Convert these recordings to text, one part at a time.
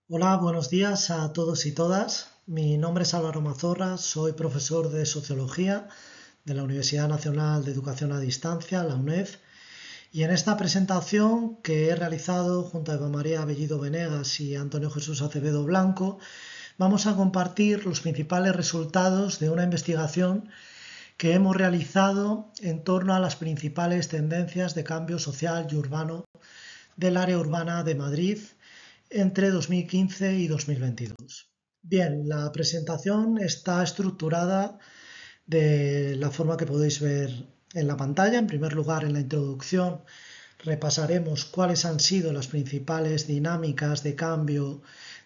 Hola, buenos días a todos y todas. Mi nombre es Álvaro Mazorra, soy profesor de Sociología de la Universidad Nacional de Educación a Distancia, la UNED, y en esta presentación que he realizado junto a Eva María Bellido Venegas y Antonio Jesús Acevedo Blanco, vamos a compartir los principales resultados de una investigación que hemos realizado en torno a las principales tendencias de cambio social y urbano del área urbana de Madrid entre 2015 y 2022. Bien, la presentación está estructurada de la forma que podéis ver en la pantalla. En primer lugar, en la introducción repasaremos cuáles han sido las principales dinámicas de cambio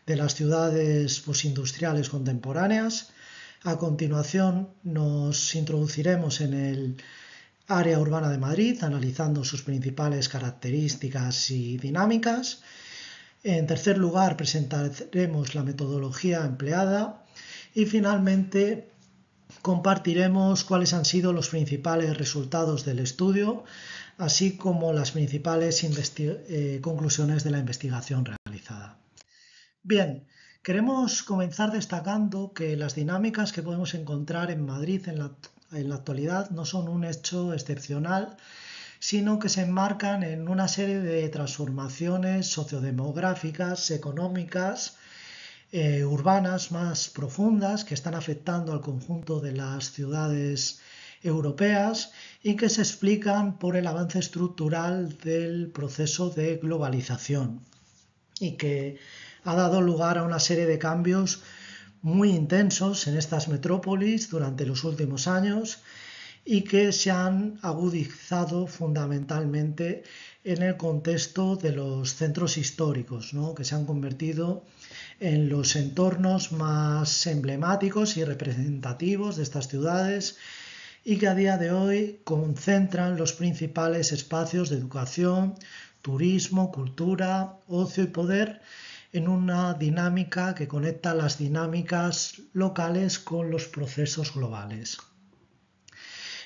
de las ciudades postindustriales contemporáneas. A continuación nos introduciremos en el área urbana de Madrid, analizando sus principales características y dinámicas. En tercer lugar, presentaremos la metodología empleada y finalmente compartiremos cuáles han sido los principales resultados del estudio, así como las principales conclusiones de la investigación realizada. Bien, queremos comenzar destacando que las dinámicas que podemos encontrar en Madrid en la actualidad no son un hecho excepcional, sino que se enmarcan en una serie de transformaciones sociodemográficas, económicas, urbanas más profundas que están afectando al conjunto de las ciudades europeas y que se explican por el avance estructural del proceso de globalización y que ha dado lugar a una serie de cambios muy intensos en estas metrópolis durante los últimos años y que se han agudizado fundamentalmente en el contexto de los centros históricos, ¿no? Que se han convertido en los entornos más emblemáticos y representativos de estas ciudades y que a día de hoy concentran los principales espacios de educación, turismo, cultura, ocio y poder en una dinámica que conecta las dinámicas locales con los procesos globales.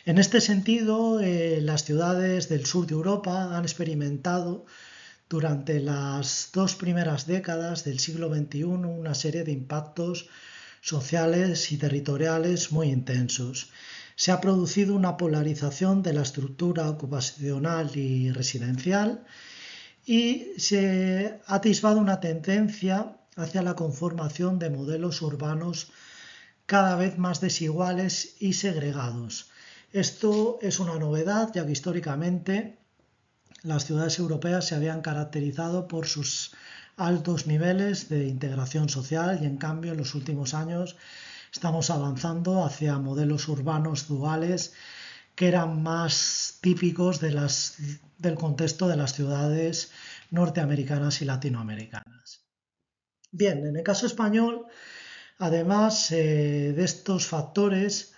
En este sentido, las ciudades del sur de Europa han experimentado durante las dos primeras décadas del siglo XXI una serie de impactos sociales y territoriales muy intensos. Se ha producido una polarización de la estructura ocupacional y residencial y se ha atisbado una tendencia hacia la conformación de modelos urbanos cada vez más desiguales y segregados. Esto es una novedad, ya que históricamente las ciudades europeas se habían caracterizado por sus altos niveles de integración social y en cambio en los últimos años estamos avanzando hacia modelos urbanos duales que eran más típicos del contexto de las ciudades norteamericanas y latinoamericanas. Bien, en el caso español, además de estos factores,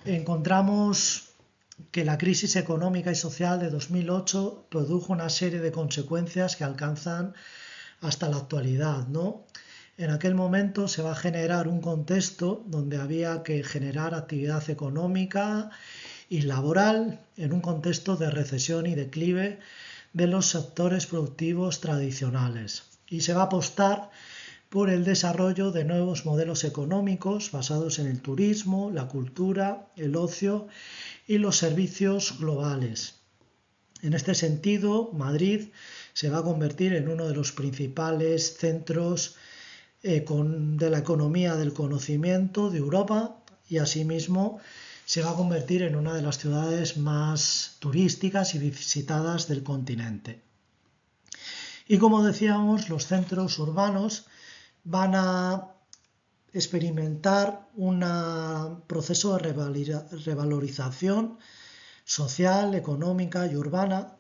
encontramos que la crisis económica y social de 2008 produjo una serie de consecuencias que alcanzan hasta la actualidad, ¿no? En aquel momento se va a generar un contexto donde había que generar actividad económica y laboral en un contexto de recesión y declive de los sectores productivos tradicionales. Y se va a apostar por el desarrollo de nuevos modelos económicos basados en el turismo, la cultura, el ocio y los servicios globales. En este sentido, Madrid se va a convertir en uno de los principales centros de la economía del conocimiento de Europa y asimismo se va a convertir en una de las ciudades más turísticas y visitadas del continente. Y como decíamos, los centros urbanos van a experimentar un proceso de revalorización social, económica y urbana,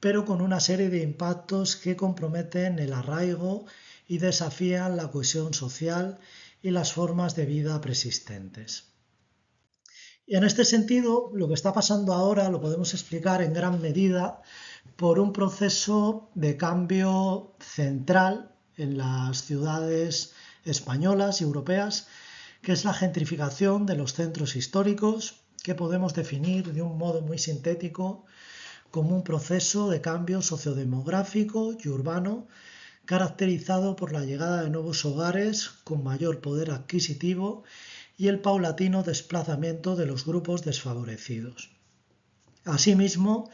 pero con una serie de impactos que comprometen el arraigo y desafían la cohesión social y las formas de vida persistentes. Y en este sentido, lo que está pasando ahora lo podemos explicar en gran medida por un proceso de cambio central en las ciudades españolas y europeas, que es la gentrificación de los centros históricos, que podemos definir de un modo muy sintético como un proceso de cambio sociodemográfico y urbano caracterizado por la llegada de nuevos hogares con mayor poder adquisitivo y el paulatino desplazamiento de los grupos desfavorecidos. Asimismo,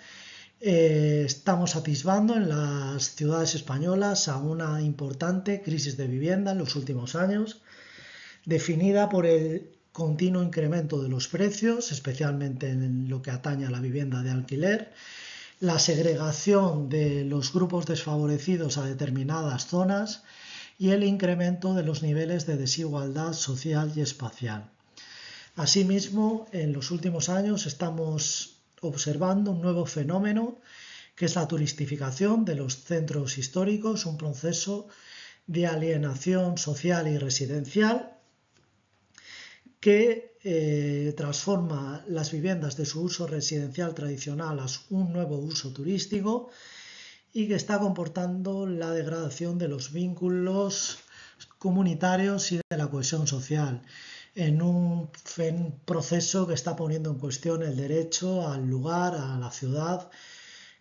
estamos atisbando en las ciudades españolas a una importante crisis de vivienda en los últimos años, definida por el continuo incremento de los precios, especialmente en lo que atañe a la vivienda de alquiler, la segregación de los grupos desfavorecidos a determinadas zonas y el incremento de los niveles de desigualdad social y espacial. Asimismo, en los últimos años estamos observando un nuevo fenómeno que es la turistificación de los centros históricos, un proceso de alienación social y residencial que transforma las viviendas de su uso residencial tradicional a un nuevo uso turístico y que está comportando la degradación de los vínculos comunitarios y de la cohesión social, en un proceso que está poniendo en cuestión el derecho al lugar, a la ciudad,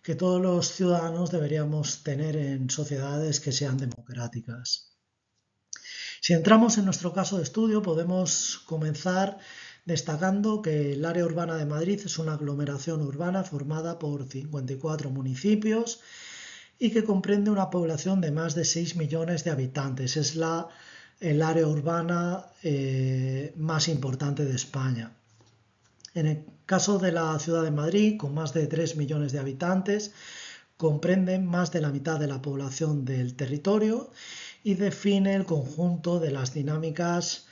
que todos los ciudadanos deberíamos tener en sociedades que sean democráticas. Si entramos en nuestro caso de estudio, podemos comenzar destacando que el área urbana de Madrid es una aglomeración urbana formada por 54 municipios y que comprende una población de más de 6 millones de habitantes. Es el área urbana más importante de España. En el caso de la ciudad de Madrid, con más de 3 millones de habitantes, comprenden más de la mitad de la población del territorio y define el conjunto de las dinámicas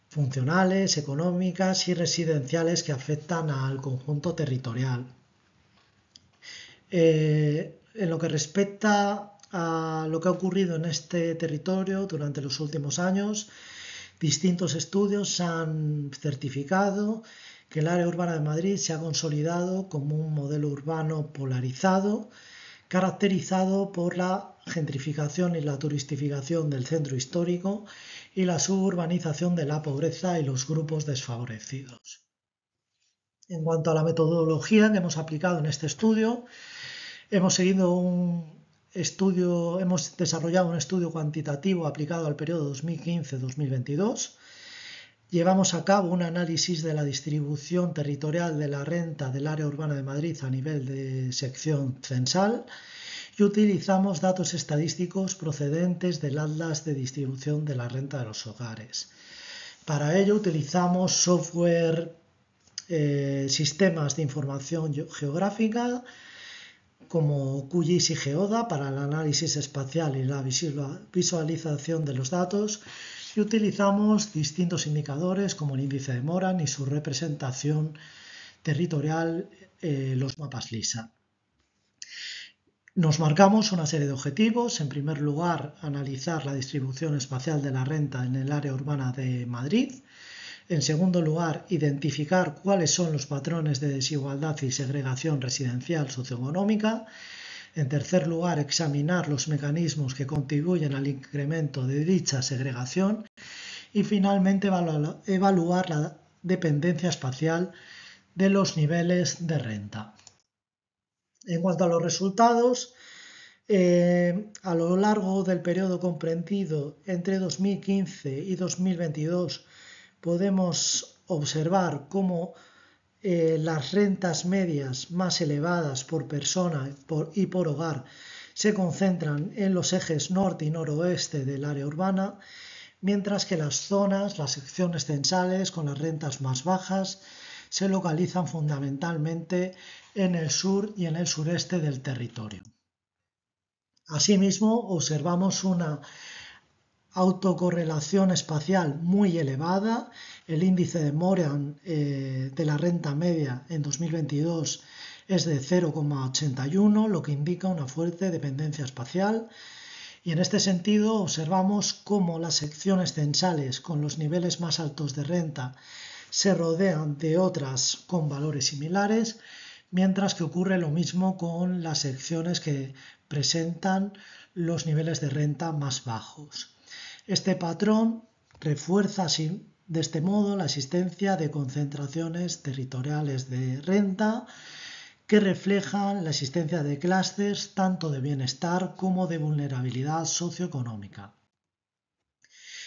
funcionales, económicas y residenciales que afectan al conjunto territorial. En lo que respecta a lo que ha ocurrido en este territorio durante los últimos años, distintos estudios han certificado que el área urbana de Madrid se ha consolidado como un modelo urbano polarizado, caracterizado por la gentrificación y la turistificación del centro histórico y la suburbanización de la pobreza y los grupos desfavorecidos. En cuanto a la metodología que hemos aplicado en este estudio, hemos desarrollado un estudio cuantitativo aplicado al periodo 2015-2022. Llevamos a cabo un análisis de la distribución territorial de la renta del área urbana de Madrid a nivel de sección censal y utilizamos datos estadísticos procedentes del Atlas de distribución de la renta de los hogares. Para ello utilizamos software, sistemas de información geográfica como QGIS y Geoda para el análisis espacial y la visualización de los datos, y utilizamos distintos indicadores como el índice de Moran y su representación territorial, los mapas LISA. Nos marcamos una serie de objetivos. En primer lugar, analizar la distribución espacial de la renta en el área urbana de Madrid. En segundo lugar, identificar cuáles son los patrones de desigualdad y segregación residencial socioeconómica. En tercer lugar, examinar los mecanismos que contribuyen al incremento de dicha segregación. Y finalmente, evaluar la dependencia espacial de los niveles de renta. En cuanto a los resultados, a lo largo del periodo comprendido entre 2015 y 2022 podemos observar cómo las rentas medias más elevadas por persona y por hogar se concentran en los ejes norte y noroeste del área urbana, mientras que las secciones censales con las rentas más bajas se localizan fundamentalmente en el sur y en el sureste del territorio. Asimismo, observamos una autocorrelación espacial muy elevada. El índice de Moran de la renta media en 2022 es de 0,81, lo que indica una fuerte dependencia espacial. Y en este sentido observamos cómo las secciones censales con los niveles más altos de renta se rodean de otras con valores similares, mientras que ocurre lo mismo con las secciones que presentan los niveles de renta más bajos. Este patrón refuerza así, de este modo, la existencia de concentraciones territoriales de renta que reflejan la existencia de clústeres tanto de bienestar como de vulnerabilidad socioeconómica.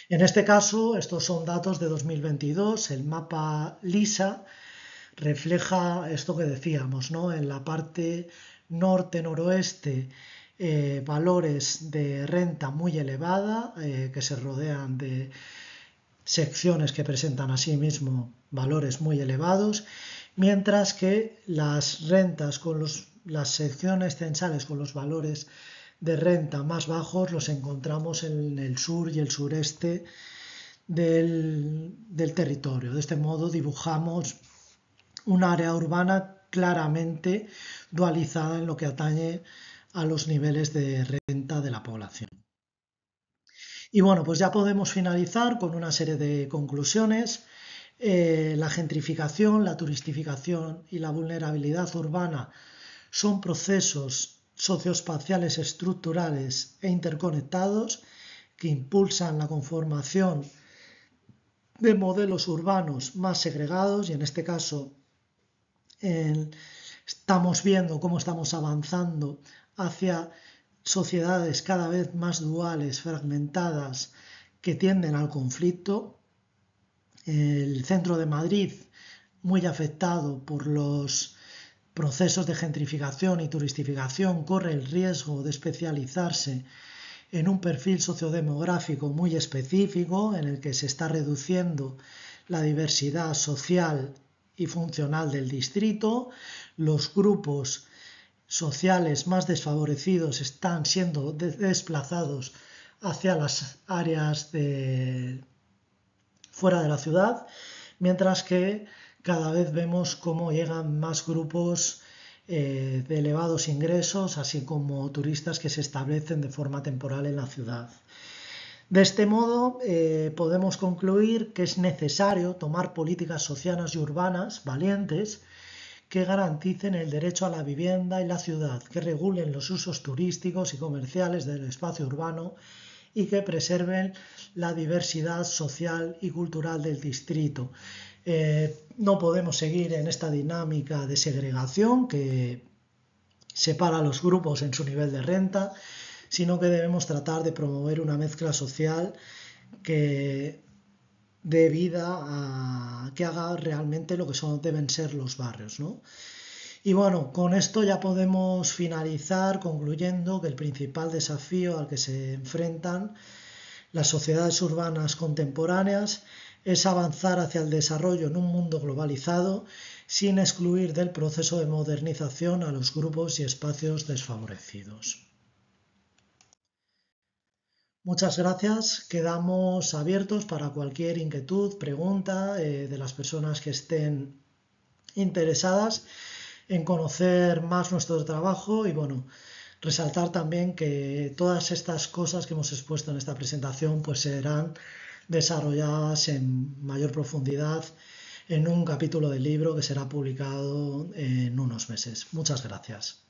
En este caso, estos son datos de 2022, el mapa LISA refleja esto que decíamos, ¿no? En la parte norte-noroeste, valores de renta muy elevada, que se rodean de secciones que presentan asimismo valores muy elevados, mientras que las rentas las secciones censales con los valores de renta más bajos los encontramos en el sur y el sureste del territorio. De este modo dibujamos un área urbana claramente dualizada en lo que atañe a los niveles de renta de la población. Y bueno, pues ya podemos finalizar con una serie de conclusiones. La gentrificación, la turistificación y la vulnerabilidad urbana son procesos socioespaciales estructurales e interconectados que impulsan la conformación de modelos urbanos más segregados y en este caso estamos viendo cómo estamos avanzando hacia sociedades cada vez más duales, fragmentadas, que tienden al conflicto. El centro de Madrid, muy afectado por los procesos de gentrificación y turistificación, corre el riesgo de especializarse en un perfil sociodemográfico muy específico en el que se está reduciendo la diversidad social y funcional del distrito. Los grupos sociales más desfavorecidos están siendo desplazados hacia las áreas fuera de la ciudad, mientras que cada vez vemos cómo llegan más grupos de elevados ingresos, así como turistas que se establecen de forma temporal en la ciudad. De este modo, podemos concluir que es necesario tomar políticas sociales y urbanas valientes que garanticen el derecho a la vivienda y la ciudad, que regulen los usos turísticos y comerciales del espacio urbano y que preserven la diversidad social y cultural del distrito. No podemos seguir en esta dinámica de segregación que separa a los grupos en su nivel de renta, sino que debemos tratar de promover una mezcla social que dé vida a que haga realmente lo que deben ser los barrios, ¿no? Y bueno, con esto ya podemos finalizar concluyendo que el principal desafío al que se enfrentan las sociedades urbanas contemporáneas es avanzar hacia el desarrollo en un mundo globalizado sin excluir del proceso de modernización a los grupos y espacios desfavorecidos. Muchas gracias. Quedamos abiertos para cualquier inquietud, pregunta de las personas que estén interesadas en conocer más nuestro trabajo y bueno, resaltar también que todas estas cosas que hemos expuesto en esta presentación pues serán desarrolladas en mayor profundidad en un capítulo del libro que será publicado en unos meses. Muchas gracias.